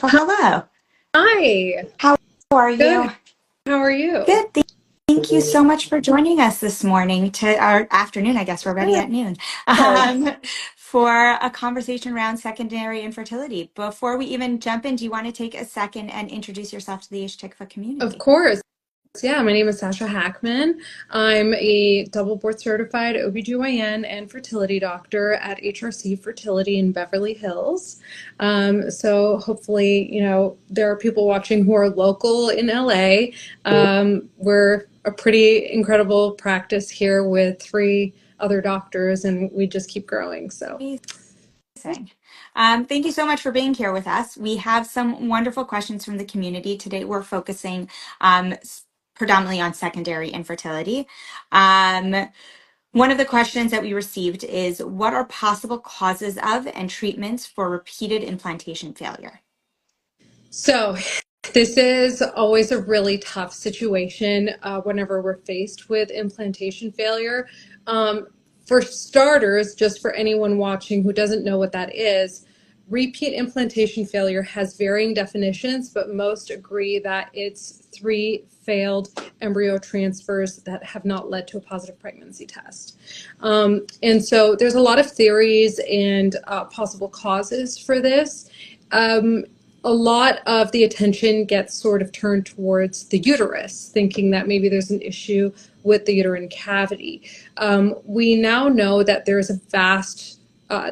Wonderful. Hello. Hi, How are you? good. How are you? Good. Thank you so much for joining us this morning to our afternoon. I guess we're already Good. at noon for a conversation around secondary infertility. Before we even jump in, do you want to take a second and introduce yourself to the Yesh Tikva Of community? course. Yeah, my name is Sasha Hakman. I'm a double board certified OBGYN and fertility doctor at HRC Fertility in Beverly Hills. So hopefully, there are people watching who are local in LA. We're a pretty incredible practice here with 3 other doctors, and we just keep growing. So. Amazing. Thank you so much for being here with us. We have some wonderful questions from the community. Today we're focusing predominantly on secondary infertility. One of the questions that we received is, what are possible causes of and treatments for repeated implantation failure? So this is always a really tough situation whenever we're faced with implantation failure. For starters, just for anyone watching who doesn't know what that is, repeat implantation failure has varying definitions, but most agree that it's 3 failed embryo transfers that have not led to a positive pregnancy test. And so there's a lot of theories and possible causes for this. A lot of the attention gets sort of turned towards the uterus, thinking that maybe there's an issue with the uterine cavity. We now know that there's a vast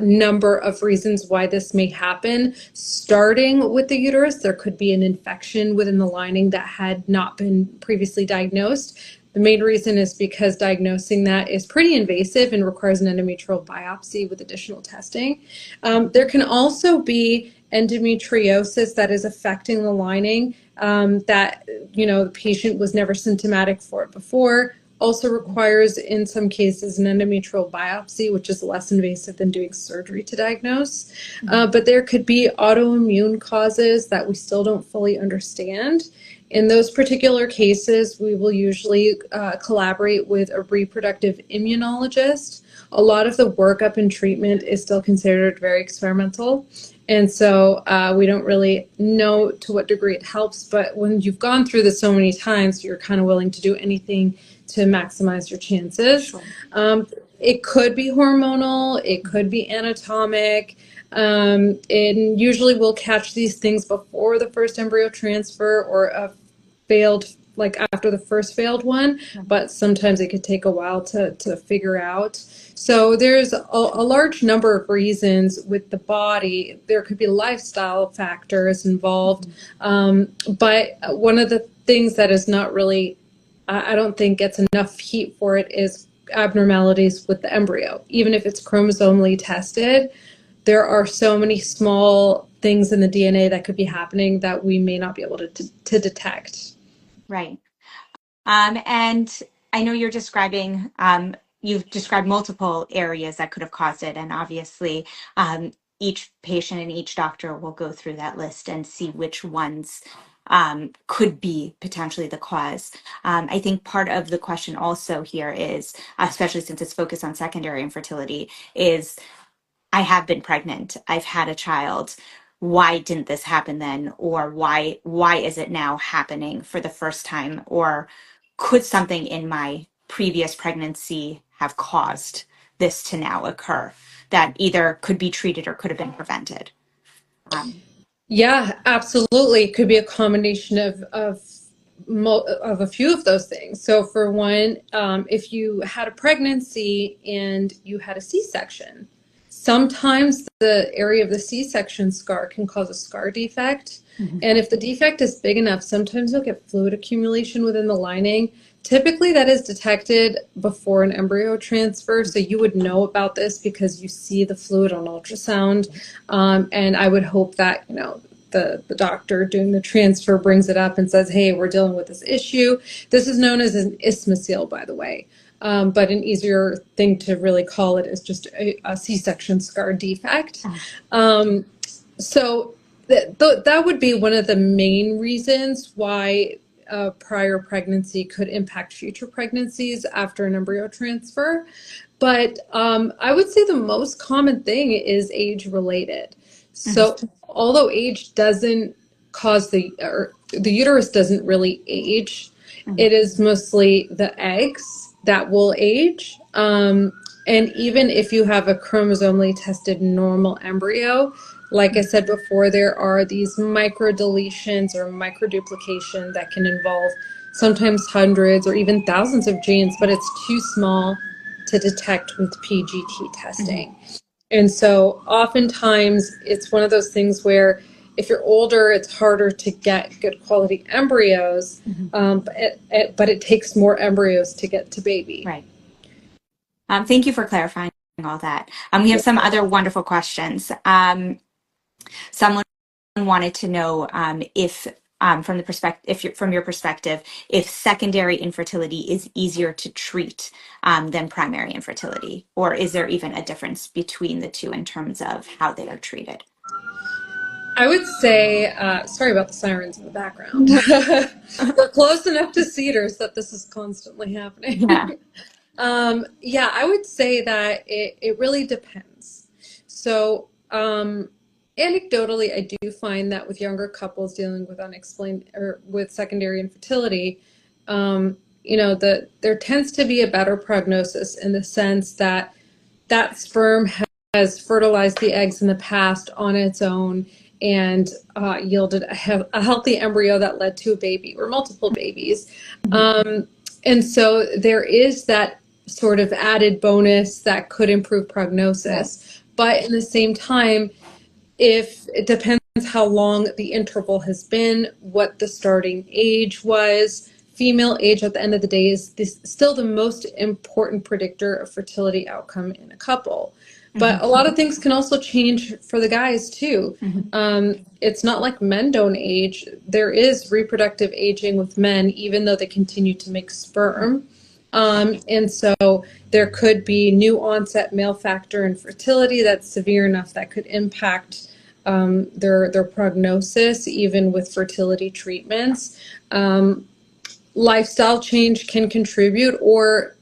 number of reasons why this may happen. Starting with the uterus, there could be an infection within the lining that had not been previously diagnosed. The main reason is because diagnosing that is pretty invasive and requires an endometrial biopsy with additional testing. There can also be endometriosis that is affecting the lining that, the patient was never symptomatic for it before. Also requires, in some cases, an endometrial biopsy, which is less invasive than doing surgery to diagnose. But there could be autoimmune causes that we still don't fully understand. In those particular cases, we will usually collaborate with a reproductive immunologist. A lot of the workup and treatment is still considered very experimental. And so we don't really know to what degree it helps. But when you've gone through this so many times, you're kind of willing to do anything to maximize your chances. Sure. It could be hormonal. It could be anatomic. And usually we'll catch these things before the first embryo transfer or a failed, like after the first failed one, but sometimes it could take a while to figure out. So there's a large number of reasons with the body. There could be lifestyle factors involved. But one of the things that is not really, I don't think gets enough heat for it, is abnormalities with the embryo. Even if it's chromosomally tested, there are so many small things in the DNA that could be happening that we may not be able to detect. Right. And I know you've described multiple areas that could have caused it. And obviously, each patient and each doctor will go through that list and see which ones could be potentially the cause. I think part of the question also here is, especially since it's focused on secondary infertility, is I have been pregnant. I've had a child. Why didn't this happen then? Or why is it now happening for the first time? Or could something in my previous pregnancy have caused this to now occur that either could be treated or could have been prevented? Yeah, absolutely. It could be a combination of a few of those things. So for one, if you had a pregnancy and you had a C-section, sometimes the area of the C-section scar can cause a scar defect. Mm-hmm. And if the defect is big enough, sometimes you'll get fluid accumulation within the lining. Typically that is detected before an embryo transfer. So you would know about this because you see the fluid on ultrasound. And I would hope that, the doctor doing the transfer brings it up and says, hey, we're dealing with this issue. This is known as an isthmocele, by the way. But an easier thing to really call it is just a C-section scar defect. So that would be one of the main reasons why a prior pregnancy could impact future pregnancies after an embryo transfer. But I would say the most common thing is age-related. Mhm. So although age doesn't cause the uterus doesn't really age, Mhm. it is mostly the eggs that will age. And even if you have a chromosomally tested normal embryo, like I said before, there are these micro deletions or micro duplication that can involve sometimes hundreds or even thousands of genes, but it's too small to detect with PGT Mhm. testing. And so oftentimes it's one of those things where if you're older, it's harder to get good quality embryos, Mhm. but it takes more embryos to get to baby. Right. Thank you for clarifying all that. We have some other wonderful questions. Someone wanted to know if, from the perspective, from your perspective, if secondary infertility is easier to treat than primary infertility, or is there even a difference between the two in terms of how they are treated? I would say, sorry about the sirens in the background. We're close enough to Cedars that this is constantly Yeah. happening. Yeah, I would say that it really depends. So, anecdotally, I do find that with younger couples dealing with unexplained or with secondary infertility, there tends to be a better prognosis in the sense that that sperm has fertilized the eggs in the past on its own and yielded a healthy embryo that led to a baby or multiple babies. Mhm. And so there is that sort of added bonus that could improve Right. prognosis. But in the same time, if it depends how long the interval has been, what the starting age was. Female age at the end of the day is still the most important predictor of fertility outcome in a couple. But Mhm. a lot of things can also change for the guys too. Mhm. It's not like men don't age. There is reproductive aging with men, even though they continue to make sperm. And so there could be new onset male factor infertility that's severe enough that could impact their prognosis, even with fertility treatments. Lifestyle change can contribute, or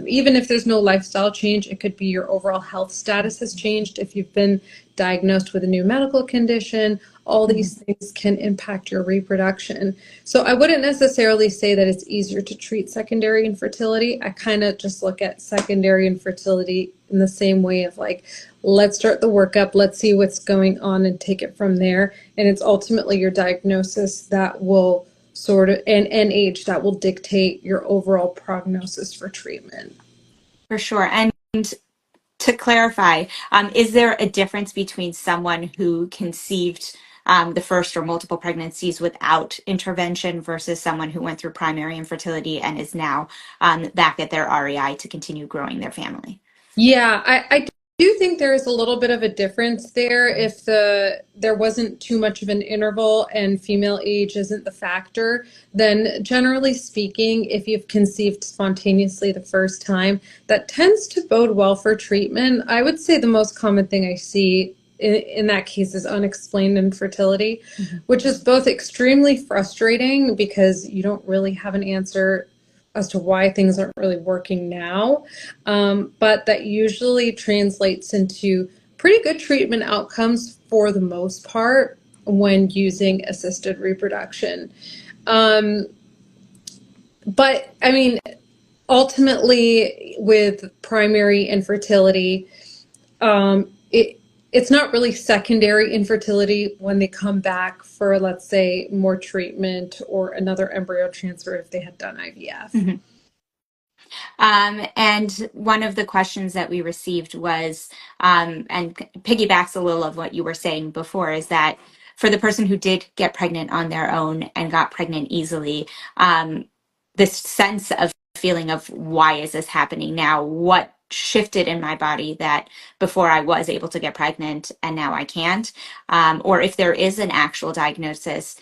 even if there's no lifestyle change, it could be your overall health status has changed. If you've been diagnosed with a new medical condition, all Mhm. these things can impact your reproduction. So I wouldn't necessarily say that it's easier to treat secondary infertility. I kind of just look at secondary infertility in the same way of like, let's start the workup, let's see what's going on and take it from there. And it's ultimately your diagnosis that will sort of and age that will dictate your overall prognosis for treatment. For sure. And to clarify, is there a difference between someone who conceived the first or multiple pregnancies without intervention versus someone who went through primary infertility and is now back at their REI to continue growing their family? Yeah, I do think there is a little bit of a difference there if there wasn't too much of an interval and female age isn't the factor, then generally speaking, if you've conceived spontaneously the first time, that tends to bode well for treatment. I would say the most common thing I see in that case is unexplained infertility, Mhm. which is both extremely frustrating because you don't really have an answer as to why things aren't really working now. But that usually translates into pretty good treatment outcomes for the most part when using assisted reproduction. Um, but I mean, ultimately, with primary infertility, it's not really secondary infertility when they come back for, let's say, more treatment or another embryo transfer if they had done IVF. Mhm. And one of the questions that we received was, and piggybacks a little of what you were saying before, is that for the person who did get pregnant on their own and got pregnant easily, this sense of feeling of why is this happening now? What shifted in my body that before I was able to get pregnant and now I can't? Or if there is an actual diagnosis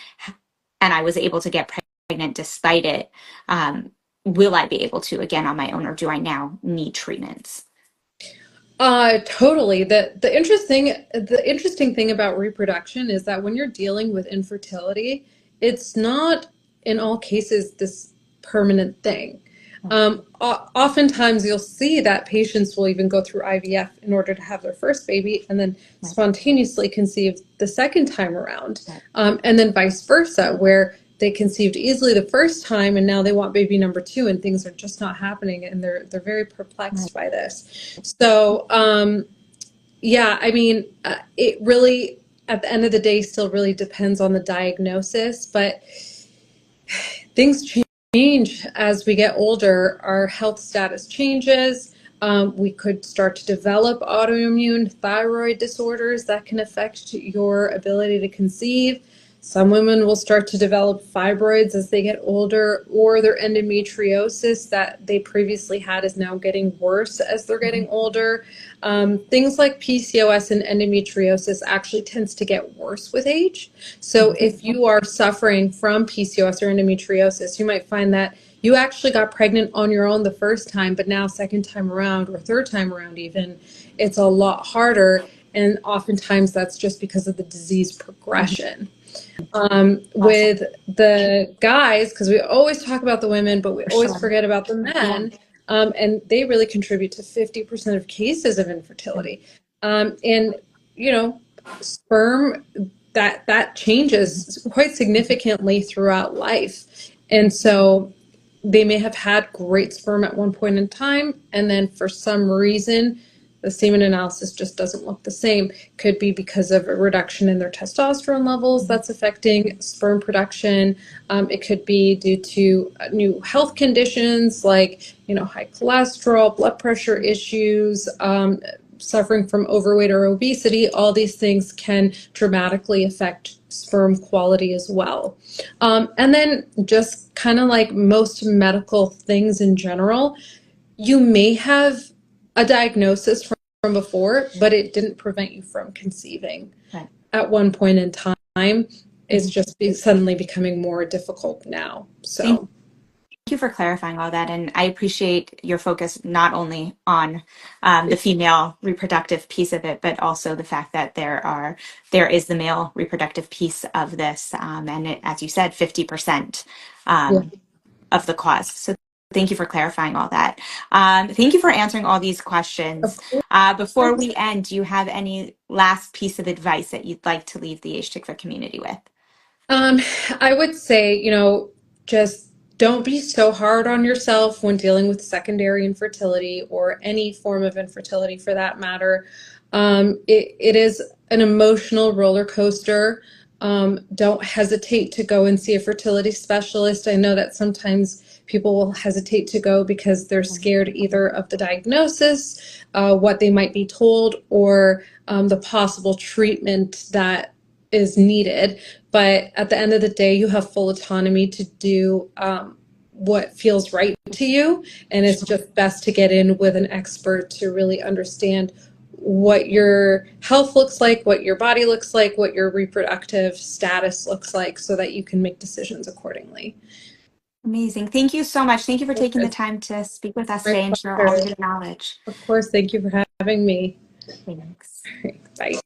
and I was able to get pregnant despite it, will I be able to again on my own, or do I now need treatments? Totally. The interesting thing about reproduction is that when you're dealing with infertility, it's not in all cases this permanent thing. Oftentimes you'll see that patients will even go through IVF in order to have their first baby and then spontaneously conceive the second time around. And then vice versa, where they conceived easily the first time and now they want baby number 2 and things are just not happening and they're very perplexed by this. So yeah, I mean, it really, at the end of the day, still really depends on the diagnosis, but things change as we get older. Our health status changes. We could start to develop autoimmune thyroid disorders that can affect your ability to conceive. Some women will start to develop fibroids as they get older, or their endometriosis that they previously had is now getting worse as they're getting older. Things like PCOS and endometriosis actually tends to get worse with age. So if you are suffering from PCOS or endometriosis, you might find that you actually got pregnant on your own the first time, but now second time around or third time around even, it's a lot harder. And oftentimes that's just because of the disease progression. With the guys, because we always talk about the women, but we always forget about the men, and they really contribute to 50% of cases of infertility. And, you know, sperm, that changes quite significantly throughout life. And so they may have had great sperm at one point in time, and then for some reason, the semen analysis just doesn't look the same. Could be because of a reduction in their testosterone levels that's affecting sperm production. It could be due to new health conditions like, you know, high cholesterol, blood pressure issues, suffering from overweight or obesity. All these things can dramatically affect sperm quality as well. And then just kind of like most medical things in general, you may have a diagnosis from before, but it didn't prevent you from conceiving. At one point in time, it's just suddenly becoming more difficult now. So thank you for clarifying all that. And I appreciate your focus not only on the female reproductive piece of it, but also the fact that there is the male reproductive piece of this. And it, as you said, 50% of the cause. So thank you for clarifying all that. Thank you for answering all these questions. Before we end, do you have any last piece of advice that you'd like to leave the Yesh Tikva community with? I would say, you know, just don't be so hard on yourself when dealing with secondary infertility or any form of infertility for that matter. It is an emotional roller coaster. Don't hesitate to go and see a fertility specialist. I know that sometimes people will hesitate to go because they're scared either of the diagnosis, what they might be told, or the possible treatment that is needed. But at the end of the day, you have full autonomy to do what feels right to you. And it's just best to get in with an expert to really understand what your health looks like, what your body looks like, what your reproductive status looks like, so that you can make decisions accordingly. Amazing. Thank you so much. Thank you for taking the time to speak with us today and share all of your knowledge. Of course. Thank you for having me. Thanks. Bye.